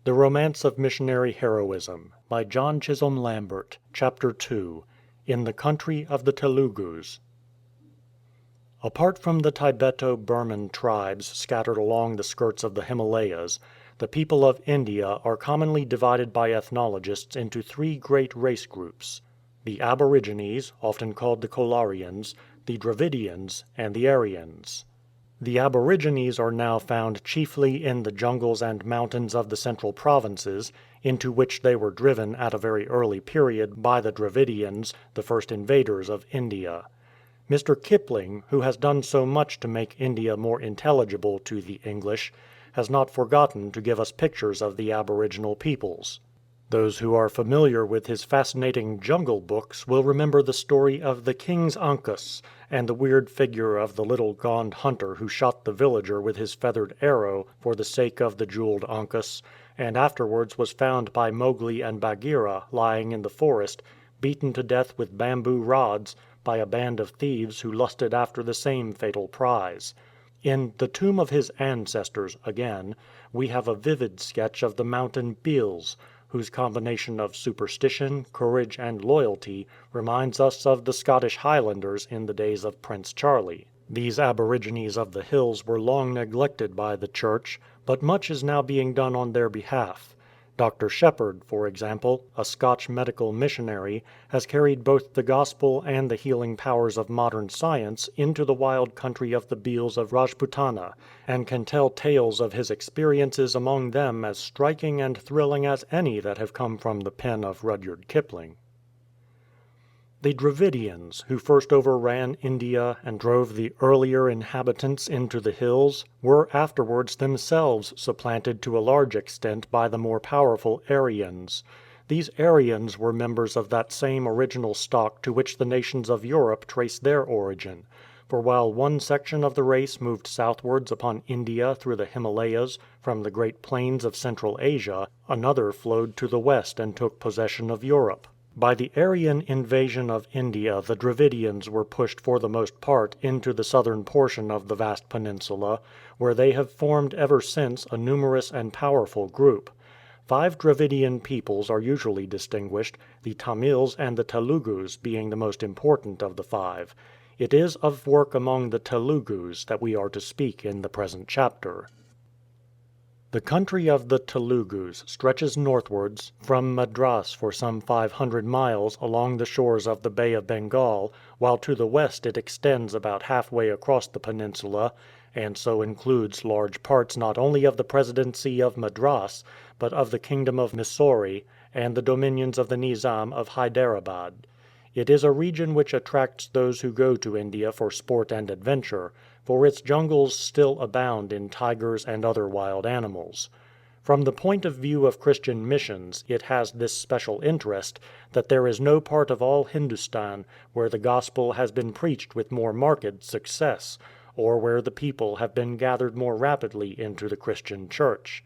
The Romance of Missionary Heroism by John C Lambert. Chapter 2. In the Country of the Telugus. Apart from the Tibeto-Burman tribes scattered along the skirts of the Himalayas, the people of India are commonly divided by ethnologists into three great race groups: the Aborigines, often called the Kolarians, the Dravidians, and the Aryans. The Aborigines are now found chiefly in the jungles and mountains of the central provinces, into which they were driven at a very early period by the Dravidians, the first invaders of India. Mr. Kipling, who has done so much to make India more intelligible to the English, has not forgotten to give us pictures of the aboriginal peoples. Those who are familiar with his fascinating Jungle books will remember the story of the King's Ankus, and the weird figure of the little gaunt hunter who shot the villager with his feathered arrow for the sake of the jeweled Ankus, and afterwards was found by Mowgli and Bagheera lying in the forest, beaten to death with bamboo rods by a band of thieves who lusted after the same fatal prize. In The Tomb of His Ancestors, again, we have a vivid sketch of the mountain Beals, whose combination of superstition, courage, and loyalty reminds us of the Scottish Highlanders in the days of Prince Charlie. These aborigines of the hills were long neglected by the Church, but much is now being done on their behalf. Dr. Shepherd, for example, a Scotch medical missionary, has carried both the gospel and the healing powers of modern science into the wild country of the Beals of Rajputana, and can tell tales of his experiences among them as striking and thrilling as any that have come from the pen of Rudyard Kipling. The Dravidians, who first overran India and drove the earlier inhabitants into the hills, were afterwards themselves supplanted to a large extent by the more powerful Aryans. These Aryans were members of that same original stock to which the nations of Europe trace their origin, for while one section of the race moved southwards upon India through the Himalayas from the great plains of Central Asia, another flowed to the west and took possession of Europe. By the Aryan invasion of India the Dravidians were pushed for the most part into the southern portion of the vast peninsula, where they have formed ever since a numerous and powerful group. 5 Dravidian peoples are usually distinguished, the Tamils and the Telugus being the most important of the 5. It is of work among the Telugus that we are to speak in the present chapter. The country of the Telugus stretches northwards from Madras for some 500 miles along the shores of the Bay of Bengal, while to the west it extends about halfway across the peninsula, and so includes large parts not only of the Presidency of Madras, but of the Kingdom of Mysore and the dominions of the Nizam of Hyderabad. It is a region which attracts those who go to India for sport and adventure, for its jungles still abound in tigers and other wild animals. From the point of view of Christian missions it has this special interest, that there is no part of all Hindustan where the gospel has been preached with more marked success, or where the people have been gathered more rapidly into the Christian Church.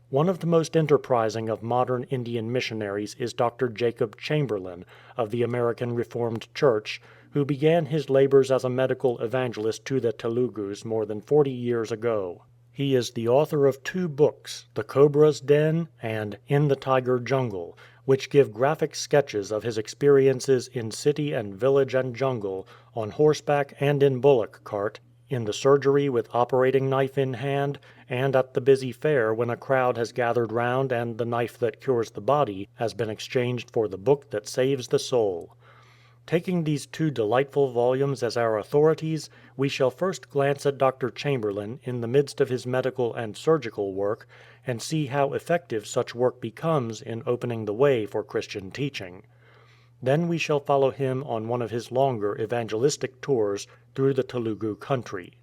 One of the most enterprising of modern Indian missionaries is Dr. Jacob Chamberlain, of the American Reformed Church, who began his labors as a medical evangelist to the Telugus more than 40 years ago. He is the author of 2 books, The Cobra's Den and In the Tiger Jungle, which give graphic sketches of his experiences in city and village and jungle, on horseback and in bullock cart, in the surgery with operating knife in hand, and at the busy fair when a crowd has gathered round and the knife that cures the body has been exchanged for the book that saves the soul. Taking these 2 delightful volumes as our authorities, we shall first glance at Dr. Chamberlain in the midst of his medical and surgical work, and see how effective such work becomes in opening the way for Christian teaching. Then we shall follow him on one of his longer evangelistic tours through the Telugu country.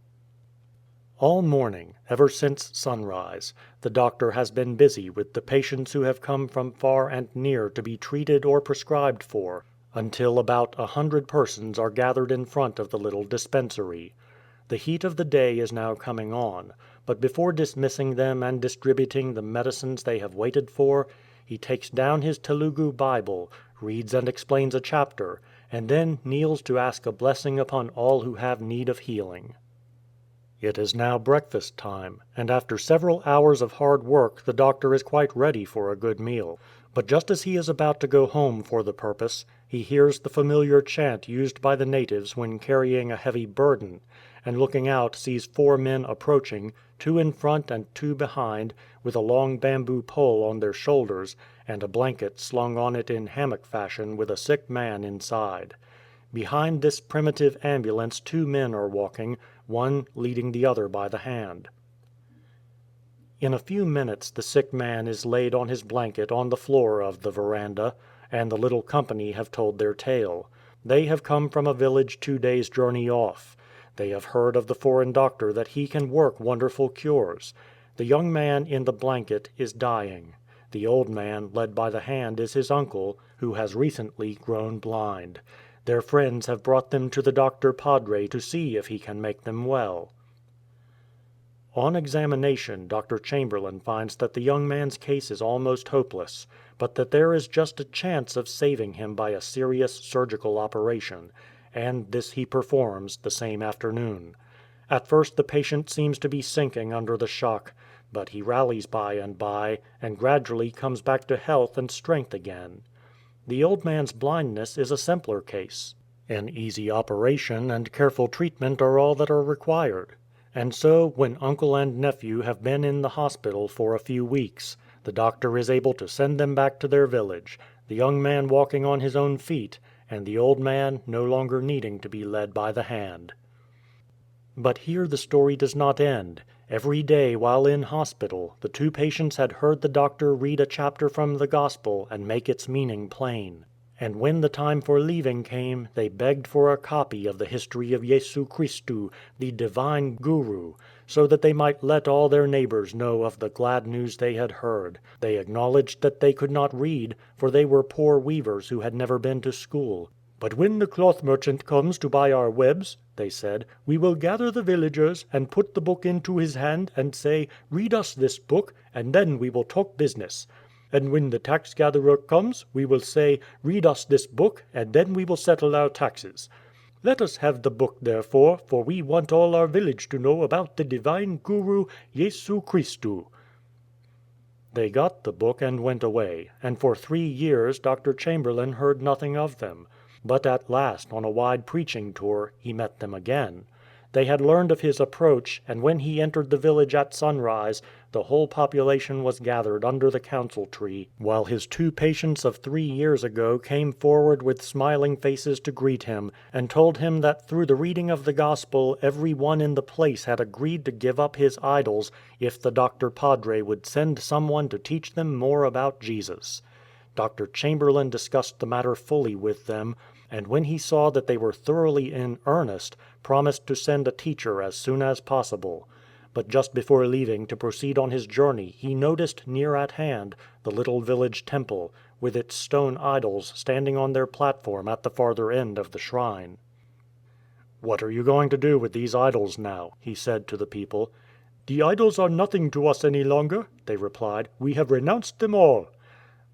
All morning, ever since sunrise, the doctor has been busy with the patients who have come from far and near to be treated or prescribed for, until about 100 persons are gathered in front of the little dispensary. The heat of the day is now coming on, but before dismissing them and distributing the medicines they have waited for, he takes down his Telugu Bible, reads and explains a chapter, and then kneels to ask a blessing upon all who have need of healing. It is now breakfast time, and after several hours of hard work the doctor is quite ready for a good meal. But just as he is about to go home for the purpose, he hears the familiar chant used by the natives when carrying a heavy burden, and looking out sees 4 men approaching, 2 in front and 2 behind, with a long bamboo pole on their shoulders, and a blanket slung on it in hammock fashion with a sick man inside. Behind this primitive ambulance 2 men are walking, one leading the other by the hand. In a few minutes the sick man is laid on his blanket on the floor of the veranda, and the little company have told their tale. They have come from a village 2 days' journey off. They have heard of the foreign doctor that he can work wonderful cures. The young man in the blanket is dying. The old man led by the hand is his uncle, who has recently grown blind. Their friends have brought them to the Doctor Padre to see if he can make them well. On examination, Dr. Chamberlain finds that the young man's case is almost hopeless, but that there is just a chance of saving him by a serious surgical operation, and this he performs the same afternoon. At first the patient seems to be sinking under the shock, but he rallies by and gradually comes back to health and strength again. The old man's blindness is a simpler case. An easy operation and careful treatment are all that are required. And so, when uncle and nephew have been in the hospital for a few weeks, the doctor is able to send them back to their village, the young man walking on his own feet, and the old man no longer needing to be led by the hand. But here the story does not end. Every day while in hospital, the 2 patients had heard the doctor read a chapter from the Gospel and make its meaning plain. And when the time for leaving came, they begged for a copy of the history of Yesu Christu, the divine Guru, so that they might let all their neighbors know of the glad news they had heard. They acknowledged that they could not read, for they were poor weavers who had never been to school. "But when the cloth merchant comes to buy our webs," they said, "we will gather the villagers, and put the book into his hand, and say, 'Read us this book, and then we will talk business.' And when the tax gatherer comes, we will say, 'Read us this book, and then we will settle our taxes.' Let us have the book therefore, for we want all our village to know about the divine Guru, Yesu Christu." They got the book and went away, and for 3 years Dr. Chamberlain heard nothing of them. But at last, on a wide preaching tour, he met them again. They had learned of his approach, and when he entered the village at sunrise, the whole population was gathered under the council tree, while his 2 patients of 3 years ago came forward with smiling faces to greet him, and told him that through the reading of the Gospel every one in the place had agreed to give up his idols if the Doctor Padre would send someone to teach them more about Jesus. Dr. Chamberlain discussed the matter fully with them, and when he saw that they were thoroughly in earnest, promised to send a teacher as soon as possible. But just before leaving to proceed on his journey he noticed, near at hand, the little village temple, with its stone idols standing on their platform at the farther end of the shrine. "What are you going to do with these idols now?" he said to the people. "The idols are nothing to us any longer," they replied. "We have renounced them all."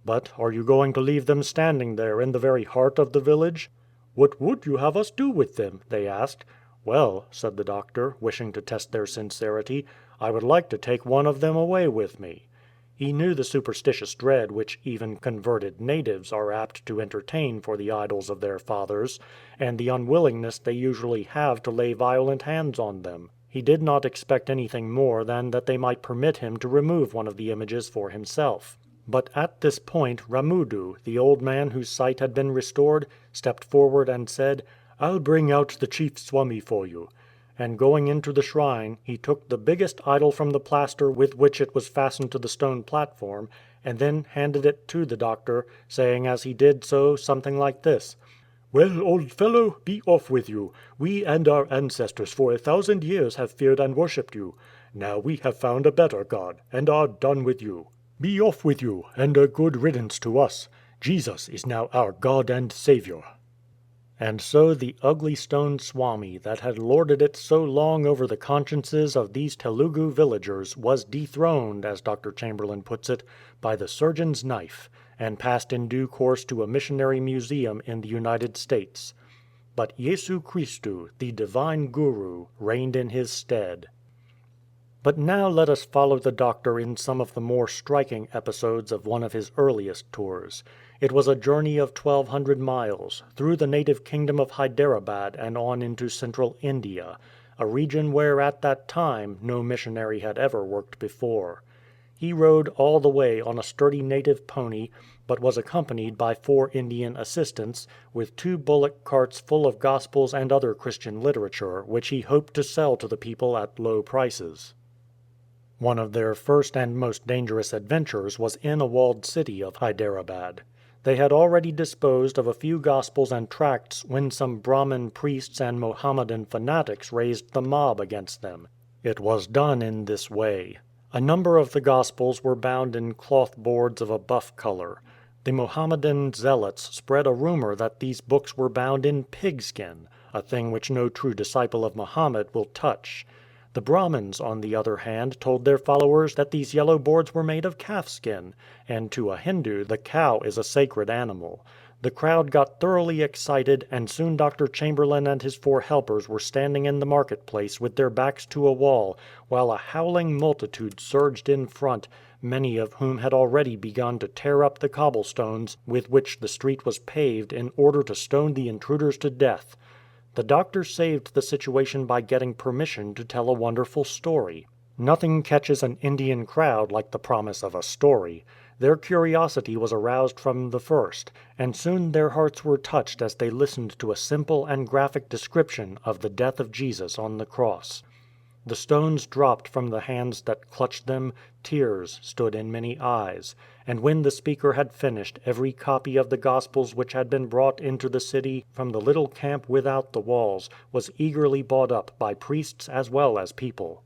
"But are you going to leave them standing there in the very heart of the village?" "What would you have us do with them?" they asked. "Well," said the doctor, wishing to test their sincerity, "I would like to take one of them away with me." He knew the superstitious dread which even converted natives are apt to entertain for the idols of their fathers, and the unwillingness they usually have to lay violent hands on them. He did not expect anything more than that they might permit him to remove one of the images for himself. But at this point Ramudu, the old man whose sight had been restored, stepped forward and said, "I'll bring out the chief Swami for you." And going into the shrine, he took the biggest idol from the plaster with which it was fastened to the stone platform, and then handed it to the doctor, saying as he did so something like this: "Well, old fellow, be off with you. We and our ancestors for 1,000 years have feared and worshipped you. Now we have found a better God, and are done with you. Be off with you, and a good riddance to us. Jesus is now our God and Saviour." And so the ugly stone Swami that had lorded it so long over the consciences of these Telugu villagers was dethroned, as Dr. Chamberlain puts it, by the surgeon's knife, and passed in due course to a missionary museum in the United States. but Yesu Christu, the divine Guru, reigned in his stead. But now let us follow the doctor in some of the more striking episodes of one of his earliest tours. It was a journey of 1200 miles, through the native kingdom of Hyderabad and on into central India, a region where at that time no missionary had ever worked before. He rode all the way on a sturdy native pony, but was accompanied by 4 Indian assistants, with 2 bullock carts full of Gospels and other Christian literature, which he hoped to sell to the people at low prices. One of their first and most dangerous adventures was in a walled city of Hyderabad. They had already disposed of a few Gospels and tracts when some Brahmin priests and Mohammedan fanatics raised the mob against them. It was done in this way. A number of the Gospels were bound in cloth boards of a buff color. The Mohammedan zealots spread a rumor that these books were bound in pigskin, a thing which no true disciple of Mohammed will touch. The Brahmins, on the other hand, told their followers that these yellow boards were made of calfskin, and to a Hindu the cow is a sacred animal. The crowd got thoroughly excited, and soon Dr. Chamberlain and his 4 helpers were standing in the marketplace with their backs to a wall, while a howling multitude surged in front, many of whom had already begun to tear up the cobblestones with which the street was paved in order to stone the intruders to death. The doctor saved the situation by getting permission to tell a wonderful story. Nothing catches an Indian crowd like the promise of a story. Their curiosity was aroused from the first, and soon their hearts were touched as they listened to a simple and graphic description of the death of Jesus on the cross. The stones dropped from the hands that clutched them, tears stood in many eyes, and when the speaker had finished, every copy of the Gospels which had been brought into the city from the little camp without the walls was eagerly bought up by priests as well as people.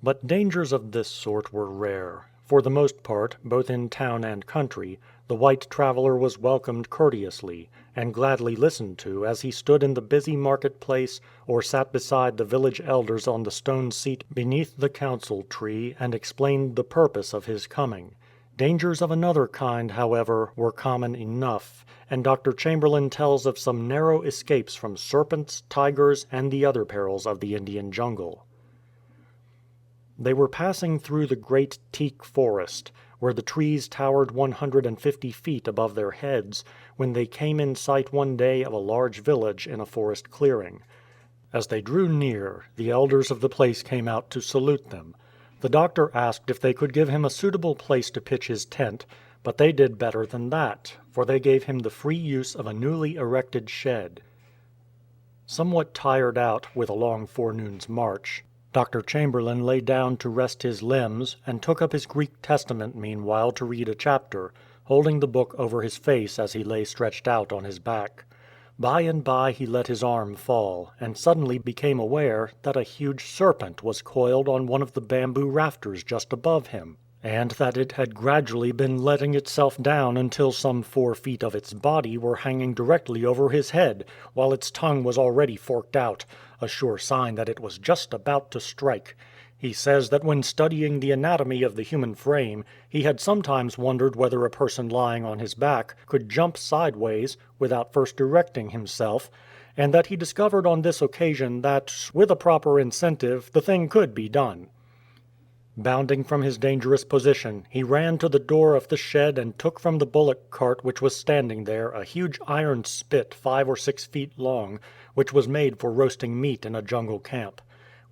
But dangers of this sort were rare. For the most part, both in town and country, the white traveller was welcomed courteously, and gladly listened to as he stood in the busy market-place or sat beside the village elders on the stone seat beneath the council tree and explained the purpose of his coming. Dangers of another kind, however, were common enough, and Dr. Chamberlain tells of some narrow escapes from serpents, tigers, and the other perils of the Indian jungle. They were passing through the great teak forest, where the trees towered 150 feet above their heads, when they came in sight one day of a large village in a forest clearing. As they drew near, the elders of the place came out to salute them. The doctor asked if they could give him a suitable place to pitch his tent, but they did better than that, for they gave him the free use of a newly erected shed. Somewhat tired out with a long forenoon's march, Dr. Chamberlain lay down to rest his limbs, and took up his Greek Testament meanwhile to read a chapter, holding the book over his face as he lay stretched out on his back. By and by he let his arm fall, and suddenly became aware that a huge serpent was coiled on one of the bamboo rafters just above him, and that it had gradually been letting itself down until some 4 feet of its body were hanging directly over his head, while its tongue was already forked out, a sure sign that it was just about to strike. He says that when studying the anatomy of the human frame, he had sometimes wondered whether a person lying on his back could jump sideways without first erecting himself, and that he discovered on this occasion that, with a proper incentive, the thing could be done. Bounding from his dangerous position, he ran to the door of the shed and took from the bullock cart which was standing there a huge iron spit 5 or 6 feet long, which was made for roasting meat in a jungle camp.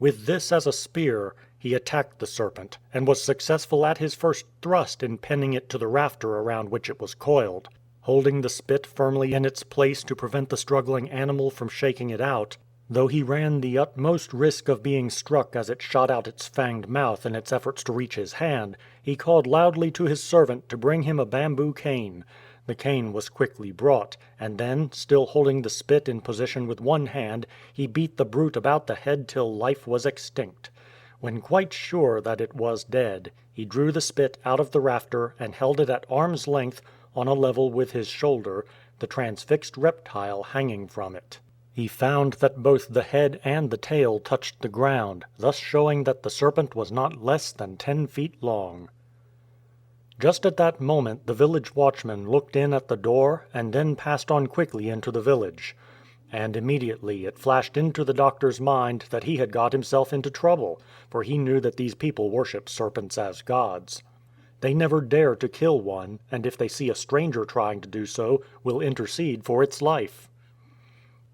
With this as a spear, he attacked the serpent, and was successful at his first thrust in pinning it to the rafter around which it was coiled. Holding the spit firmly in its place to prevent the struggling animal from shaking it out, though he ran the utmost risk of being struck as it shot out its fanged mouth in its efforts to reach his hand, he called loudly to his servant to bring him a bamboo cane. The cane was quickly brought, and then, still holding the spit in position with one hand, he beat the brute about the head till life was extinct. When quite sure that it was dead, he drew the spit out of the rafter and held it at arm's length, on a level with his shoulder, the transfixed reptile hanging from it. He found that both the head and the tail touched the ground, thus showing that the serpent was not less than 10 feet long. Just at that moment the village watchman looked in at the door and then passed on quickly into the village. And immediately it flashed into the doctor's mind that he had got himself into trouble, for he knew that these people worship serpents as gods. They never dare to kill one, and if they see a stranger trying to do so, will intercede for its life.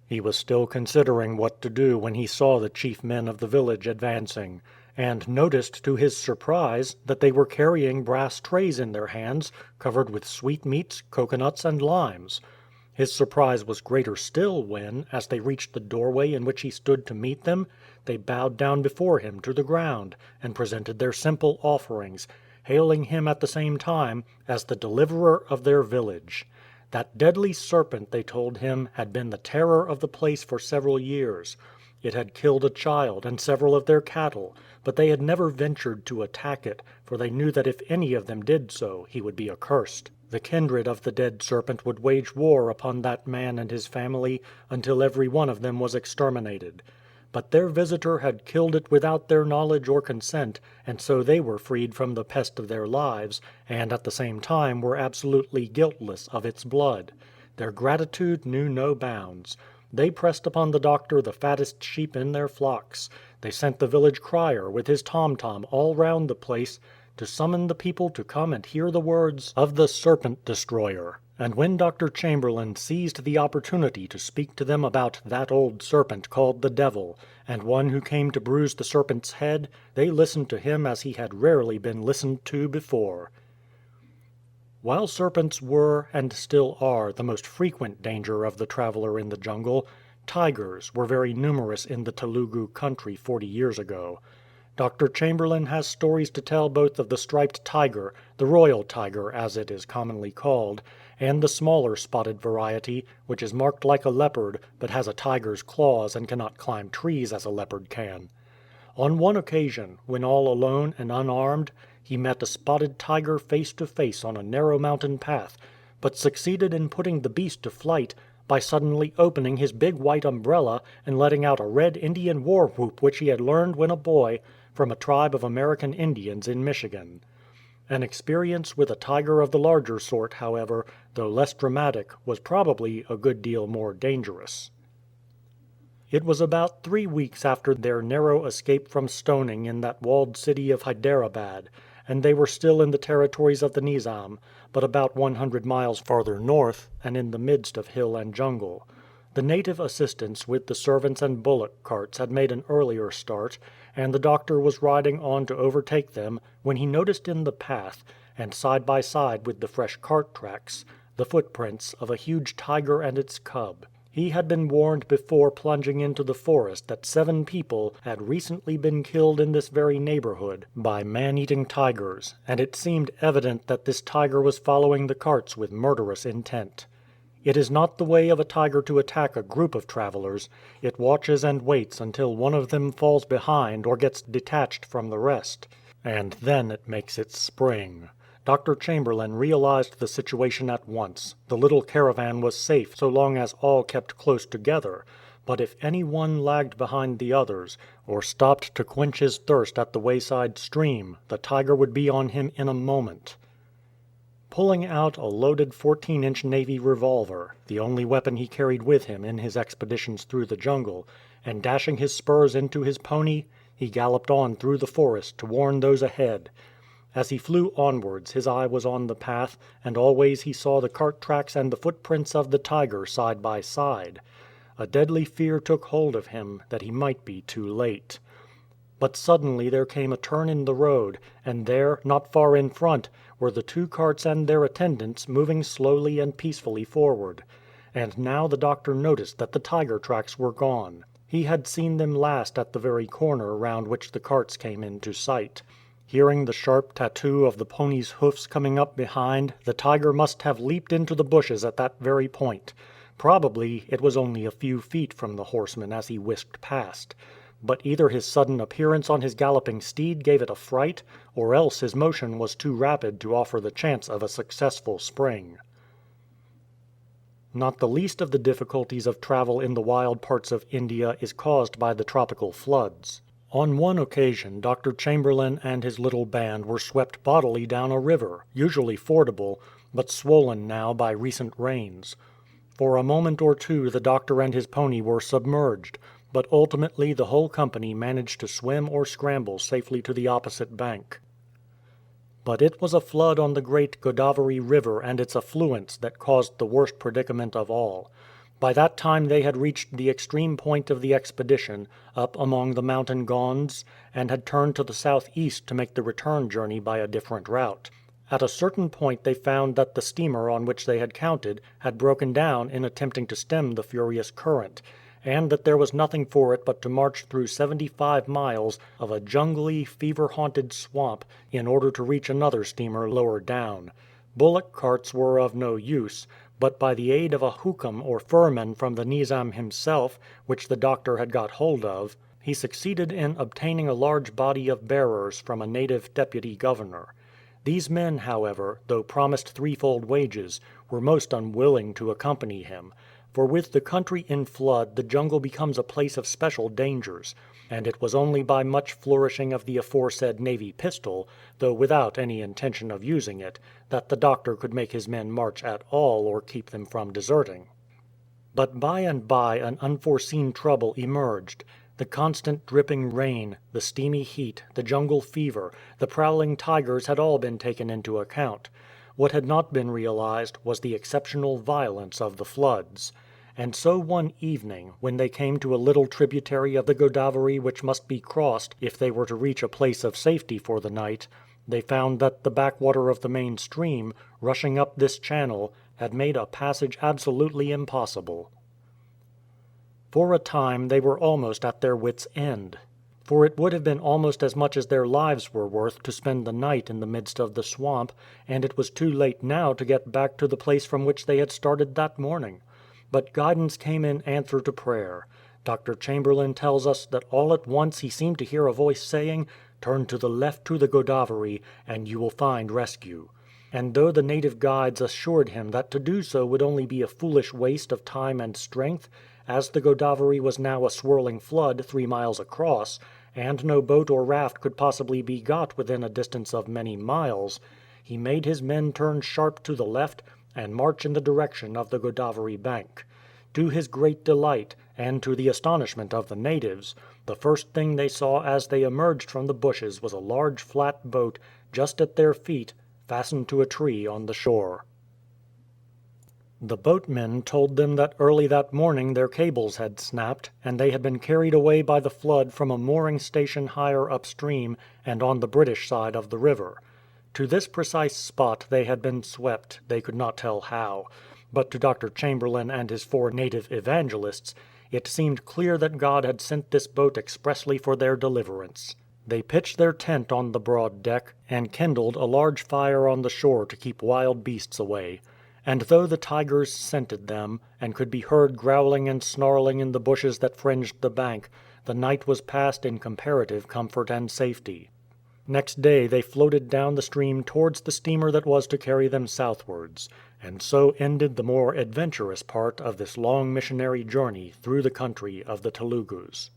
He was still considering what to do when he saw the chief men of the village advancing, and noticed to his surprise that they were carrying brass trays in their hands covered with sweetmeats, coconuts, and limes. His surprise was greater still when, as they reached the doorway in which he stood to meet them, they bowed down before him to the ground and presented their simple offerings, hailing him at the same time as the deliverer of their village. That deadly serpent, they told him, had been the terror of the place for several years. It had killed a child and several of their cattle, but they had never ventured to attack it, for they knew that if any of them did so, he would be accursed. The kindred of the dead serpent would wage war upon that man and his family until every one of them was exterminated. But their visitor had killed it without their knowledge or consent, and so they were freed from the pest of their lives, and at the same time were absolutely guiltless of its blood. Their gratitude knew no bounds. They pressed upon the doctor the fattest sheep in their flocks. They sent the village crier with his tom-tom all round the place to summon the people to come and hear the words of the serpent destroyer. And when Dr. Chamberlain seized the opportunity to speak to them about that old serpent called the devil, and one who came to bruise the serpent's head, they listened to him as he had rarely been listened to before. While serpents were, and still are, the most frequent danger of the traveler in the jungle, tigers were very numerous in the Telugu country 40 years ago. Dr. Chamberlain has stories to tell both of the striped tiger, the royal tiger as it is commonly called, and the smaller spotted variety, which is marked like a leopard but has a tiger's claws and cannot climb trees as a leopard can. On one occasion, when all alone and unarmed, he met a spotted tiger face to face on a narrow mountain path, but succeeded in putting the beast to flight by suddenly opening his big white umbrella and letting out a red Indian war whoop which he had learned when a boy from a tribe of American Indians in Michigan. An experience with a tiger of the larger sort, however, though less dramatic, was probably a good deal more dangerous. It was about 3 weeks after their narrow escape from stoning in that walled city of Hyderabad, and they were still in the territories of the Nizam, but about 100 miles farther north and in the midst of hill and jungle. The native assistants with the servants and bullock carts had made an earlier start, and the doctor was riding on to overtake them when he noticed in the path, and side by side with the fresh cart tracks, the footprints of a huge tiger and its cub. He had been warned before plunging into the forest that 7 people had recently been killed in this very neighborhood by man-eating tigers, and it seemed evident that this tiger was following the carts with murderous intent. It is not the way of a tiger to attack a group of travelers. It watches and waits until one of them falls behind or gets detached from the rest, and then it makes its spring. Dr. Chamberlain realized the situation at once. The little caravan was safe so long as all kept close together, but if any one lagged behind the others, or stopped to quench his thirst at the wayside stream, the tiger would be on him in a moment. Pulling out a loaded 14-inch Navy revolver, the only weapon he carried with him in his expeditions through the jungle, and dashing his spurs into his pony, he galloped on through the forest to warn those ahead. As he flew onwards his eye was on the path, and always he saw the cart tracks and the footprints of the tiger side by side. A deadly fear took hold of him that he might be too late. But suddenly there came a turn in the road, and there, not far in front, were the 2 carts and their attendants moving slowly and peacefully forward. And now the doctor noticed that the tiger tracks were gone. He had seen them last at the very corner round which the carts came into sight. Hearing the sharp tattoo of the pony's hoofs coming up behind, the tiger must have leaped into the bushes at that very point. Probably it was only a few feet from the horseman as he whisked past. But either his sudden appearance on his galloping steed gave it a fright, or else his motion was too rapid to offer the chance of a successful spring. Not the least of the difficulties of travel in the wild parts of India is caused by the tropical floods. On one occasion Dr. Chamberlain and his little band were swept bodily down a river, usually fordable, but swollen now by recent rains. For a moment or two the doctor and his pony were submerged, but ultimately the whole company managed to swim or scramble safely to the opposite bank. But it was a flood on the great Godavari River and its affluents that caused the worst predicament of all. By that time they had reached the extreme point of the expedition, up among the mountain Gonds, and had turned to the southeast to make the return journey by a different route. At a certain point they found that the steamer on which they had counted had broken down in attempting to stem the furious current, and that there was nothing for it but to march through 75 miles of a jungly, fever-haunted swamp in order to reach another steamer lower down. Bullock carts were of no use, but by the aid of a hukum or firman from the Nizam himself, which the doctor had got hold of, he succeeded in obtaining a large body of bearers from a native deputy governor. These men, however, though promised threefold wages, were most unwilling to accompany him, for with the country in flood the jungle becomes a place of special dangers, and it was only by much flourishing of the aforesaid navy pistol, though without any intention of using it, that the doctor could make his men march at all or keep them from deserting. But by and by an unforeseen trouble emerged. The constant dripping rain, the steamy heat, the jungle fever, the prowling tigers had all been taken into account. What had not been realized was the exceptional violence of the floods. And so one evening, when they came to a little tributary of the Godavari which must be crossed if they were to reach a place of safety for the night, they found that the backwater of the main stream, rushing up this channel, had made a passage absolutely impossible. For a time they were almost at their wits' end, for it would have been almost as much as their lives were worth to spend the night in the midst of the swamp, and it was too late now to get back to the place from which they had started that morning. But guidance came in answer to prayer. Dr. Chamberlain tells us that all at once he seemed to hear a voice saying, "Turn to the left to the Godavari, and you will find rescue." And though the native guides assured him that to do so would only be a foolish waste of time and strength, as the Godavari was now a swirling flood 3 miles across, and no boat or raft could possibly be got within a distance of many miles, he made his men turn sharp to the left and march in the direction of the Godavari bank. To his great delight, and to the astonishment of the natives, the first thing they saw as they emerged from the bushes was a large flat boat just at their feet, fastened to a tree on the shore. The boatmen told them that early that morning their cables had snapped, and they had been carried away by the flood from a mooring station higher upstream and on the British side of the river. To this precise spot they had been swept, they could not tell how, but to Dr. Chamberlain and his 4 native evangelists it seemed clear that God had sent this boat expressly for their deliverance. They pitched their tent on the broad deck, and kindled a large fire on the shore to keep wild beasts away. And though the tigers scented them, and could be heard growling and snarling in the bushes that fringed the bank, the night was passed in comparative comfort and safety. Next day they floated down the stream towards the steamer that was to carry them southwards, and so ended the more adventurous part of this long missionary journey through the country of the Telugus.